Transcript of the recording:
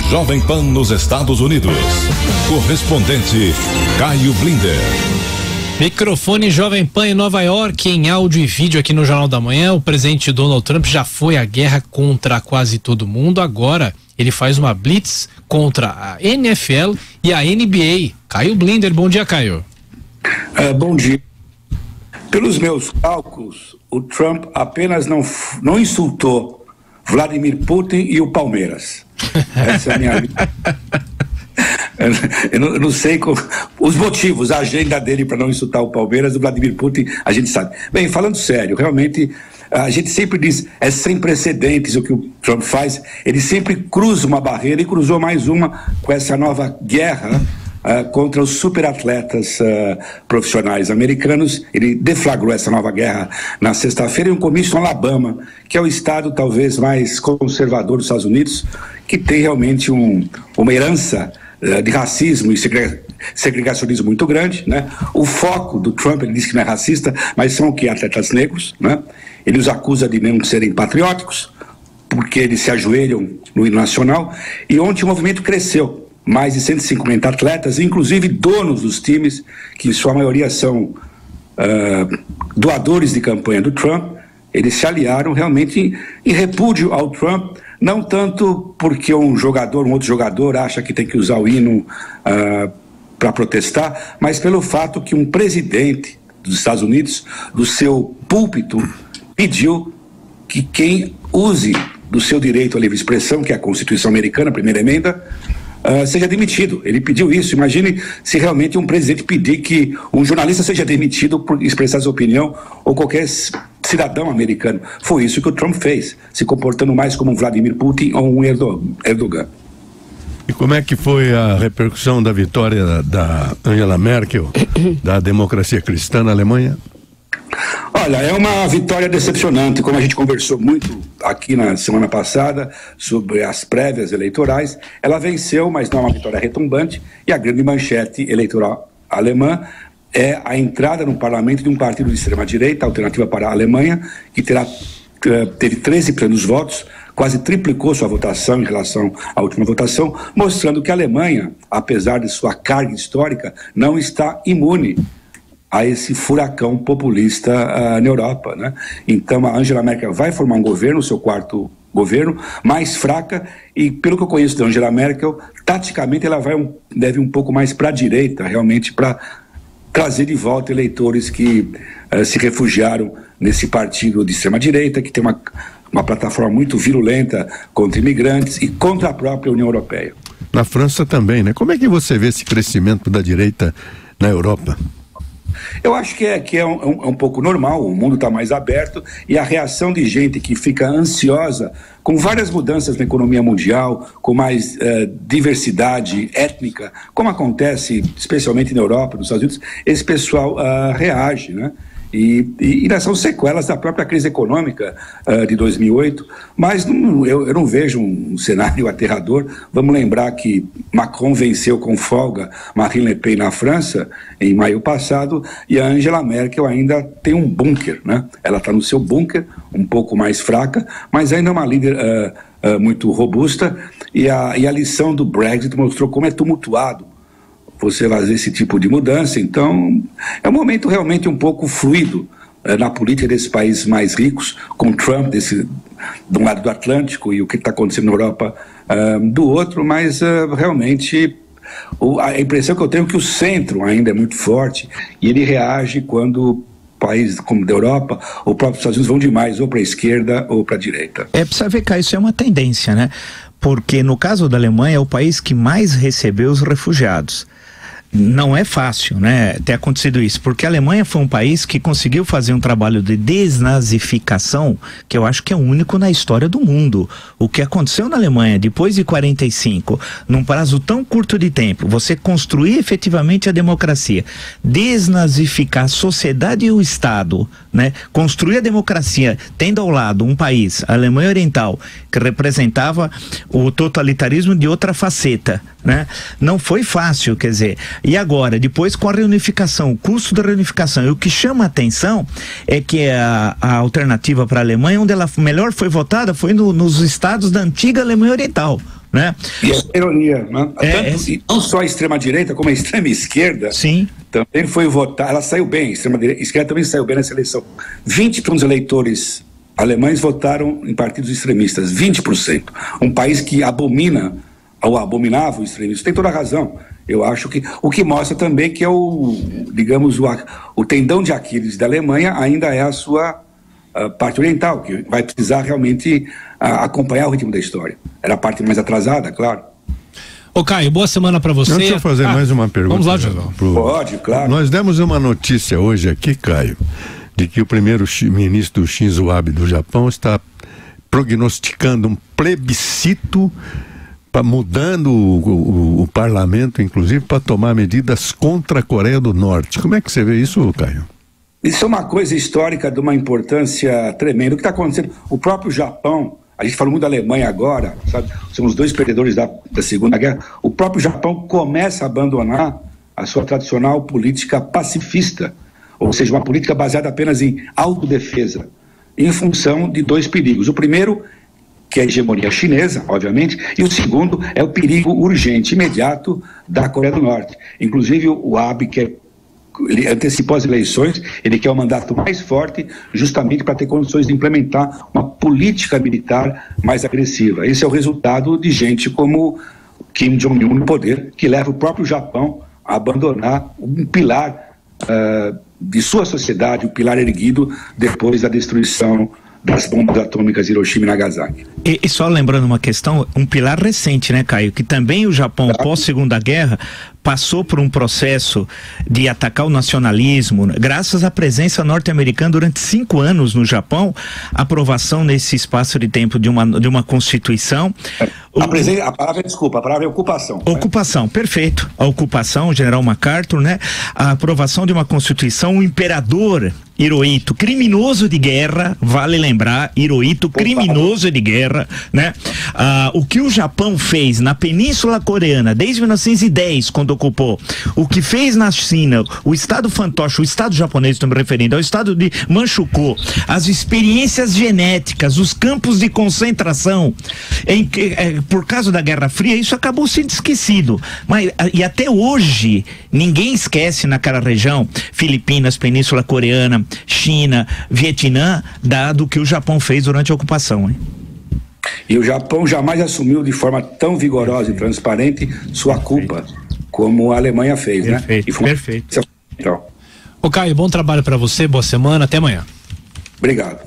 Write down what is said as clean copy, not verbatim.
Jovem Pan nos Estados Unidos. Correspondente Caio Blinder. Microfone Jovem Pan em Nova York, em áudio e vídeo aqui no Jornal da Manhã. O presidente Donald Trump já foi à guerra contra quase todo mundo. Agora ele faz uma blitz contra a NFL e a NBA. Caio Blinder, bom dia, Caio. Bom dia. Pelos meus cálculos, o Trump apenas não insultou Vladimir Putin e o Palmeiras. Essa é a minha... Eu não sei os motivos, a agenda dele para não insultar o Palmeiras, o Vladimir Putin, a gente sabe. Bem, falando sério, realmente, a gente sempre diz, é sem precedentes o que o Trump faz, ele sempre cruza uma barreira e cruzou mais uma com essa nova guerra contra os superatletas profissionais americanos. Ele deflagrou essa nova guerra na sexta-feira em um comício no Alabama, que é o estado talvez mais conservador dos Estados Unidos, que tem realmente uma herança de racismo e segregacionismo muito grande, né? O foco do Trump, ele diz que não é racista, mas são o que? Atletas negros, né? Ele os acusa de não serem patrióticos, porque eles se ajoelham no hino nacional, e ontem o movimento cresceu. Mais de 150 atletas, inclusive donos dos times, que em sua maioria são doadores de campanha do Trump, eles se aliaram realmente em repúdio ao Trump, não tanto porque um outro jogador acha que tem que usar o hino para protestar, mas pelo fato que um presidente dos Estados Unidos, do seu púlpito, pediu que quem use do seu direito à livre expressão, que é a Constituição Americana, a primeira emenda, seja demitido. Ele pediu isso. Imagine se realmente um presidente pedir que um jornalista seja demitido por expressar sua opinião, ou qualquer cidadão americano. Foi isso que o Trump fez, se comportando mais como um Vladimir Putin ou um Erdogan. E como é que foi a repercussão da vitória da Angela Merkel, da democracia cristã na Alemanha? Olha, é uma vitória decepcionante, como a gente conversou muito aqui na semana passada sobre as prévias eleitorais. Ela venceu, mas não é uma vitória retumbante, e a grande manchete eleitoral alemã é a entrada no parlamento de um partido de extrema-direita, Alternativa para a Alemanha, que teve 13% dos votos, quase triplicou sua votação em relação à última votação, mostrando que a Alemanha, apesar de sua carga histórica, não está imune a esse furacão populista na Europa, né? Então a Angela Merkel vai formar um governo, o seu quarto governo, mais fraca, e pelo que eu conheço da Angela Merkel, taticamente ela deve um pouco mais para a direita, realmente para trazer de volta eleitores que se refugiaram nesse partido de extrema-direita, que tem uma plataforma muito virulenta contra imigrantes e contra a própria União Europeia. Na França também, né? Como é que você vê esse crescimento da direita na Europa? Eu acho que é um pouco normal, o mundo está mais aberto, e a reação de gente que fica ansiosa com várias mudanças na economia mundial, com mais diversidade étnica, como acontece especialmente na Europa, nos Estados Unidos, esse pessoal reage, né? E são sequelas da própria crise econômica de 2008, mas eu não vejo um cenário aterrador. Vamos lembrar que Macron venceu com folga Marine Le Pen na França em maio passado, e a Angela Merkel ainda tem um bunker, né? Ela está no seu bunker, um pouco mais fraca, mas ainda é uma líder muito robusta, e a lição do Brexit mostrou como é tumultuado você fazer esse tipo de mudança. Então é um momento realmente um pouco fluido na política desses países mais ricos, com Trump de um lado do Atlântico e o que está acontecendo na Europa do outro, mas realmente a impressão que eu tenho é que o centro ainda é muito forte, e ele reage quando países como da Europa ou próprios Estados Unidos vão demais ou para a esquerda ou para a direita. Precisa ver, Caio, isso é uma tendência, né? Porque no caso da Alemanha é o país que mais recebeu os refugiados. Não é fácil, né, ter acontecido isso, porque a Alemanha foi um país que conseguiu fazer um trabalho de desnazificação que eu acho que é único na história do mundo. O que aconteceu na Alemanha depois de 45, num prazo tão curto de tempo, você construir efetivamente a democracia, desnazificar a sociedade e o Estado, né, construir a democracia, tendo ao lado um país, a Alemanha Oriental, que representava o totalitarismo de outra faceta, né? Não foi fácil, quer dizer, e agora, depois com a reunificação, o custo da reunificação, e o que chama a atenção é que a alternativa para a Alemanha, onde ela melhor foi votada, foi nos estados da antiga Alemanha Oriental, né? E a ironia, né? Não só a extrema-direita, como a extrema-esquerda, sim, também foi votar, ela saiu bem, a extrema-esquerda também saiu bem nessa eleição. 20% dos eleitores alemães votaram em partidos extremistas, 20%. Um país que abominava o extremismo. Tem toda a razão. Eu acho que o que mostra também que é o tendão de Aquiles da Alemanha ainda é a sua parte oriental, que vai precisar realmente acompanhar o ritmo da história. Era a parte mais atrasada, claro. Ô Caio, boa semana para você. Deixa eu fazer mais uma pergunta. Vamos lá, José. Pode, claro. Nós demos uma notícia hoje aqui, Caio, de que o primeiro-ministro Shinzo Abe do Japão está prognosticando um plebiscito mudando o parlamento, inclusive, para tomar medidas contra a Coreia do Norte. Como é que você vê isso, Caio? Isso é uma coisa histórica de uma importância tremenda. O que está acontecendo? O próprio Japão, a gente falou muito da Alemanha agora, sabe? Somos dois perdedores da Segunda Guerra. O próprio Japão começa a abandonar a sua tradicional política pacifista, ou seja, uma política baseada apenas em autodefesa, em função de dois perigos. O primeiro, que é a hegemonia chinesa, obviamente, e o segundo é o perigo urgente, imediato da Coreia do Norte. Inclusive o Abe, ele antecipou as eleições, ele quer um mandato mais forte, justamente para ter condições de implementar uma política militar mais agressiva. Esse é o resultado de gente como Kim Jong-un no poder, que leva o próprio Japão a abandonar um pilar de sua sociedade, o pilar erguido depois da destruição das bombas atômicas Hiroshima e Nagasaki. E só lembrando uma questão, um pilar recente, né, Caio, que também o Japão, pós-Segunda Guerra, passou por um processo de atacar o nacionalismo, graças à presença norte-americana durante 5 anos no Japão, aprovação nesse espaço de tempo de uma Constituição. A palavra é ocupação. Ocupação, né? Perfeito. A ocupação, o general MacArthur, né? A aprovação de uma Constituição, o imperador Hirohito, criminoso de guerra, vale lembrar, Hirohito, criminoso de guerra, né? O que o Japão fez na Península Coreana desde 1910, quando ocupou, o que fez na China, o estado fantoche, o estado japonês, estou me referindo ao estado de Manchukuo, as experiências genéticas, os campos de concentração, por causa da Guerra Fria, isso acabou sendo esquecido, e até hoje ninguém esquece naquela região, Filipinas, Península Coreana, China, Vietnã, do que o Japão fez durante a ocupação, hein? E o Japão jamais assumiu de forma tão vigorosa e transparente sua culpa, como a Alemanha fez, perfeito, né? Perfeito. Então. Ô Caio, bom trabalho para você, boa semana, até amanhã. Obrigado.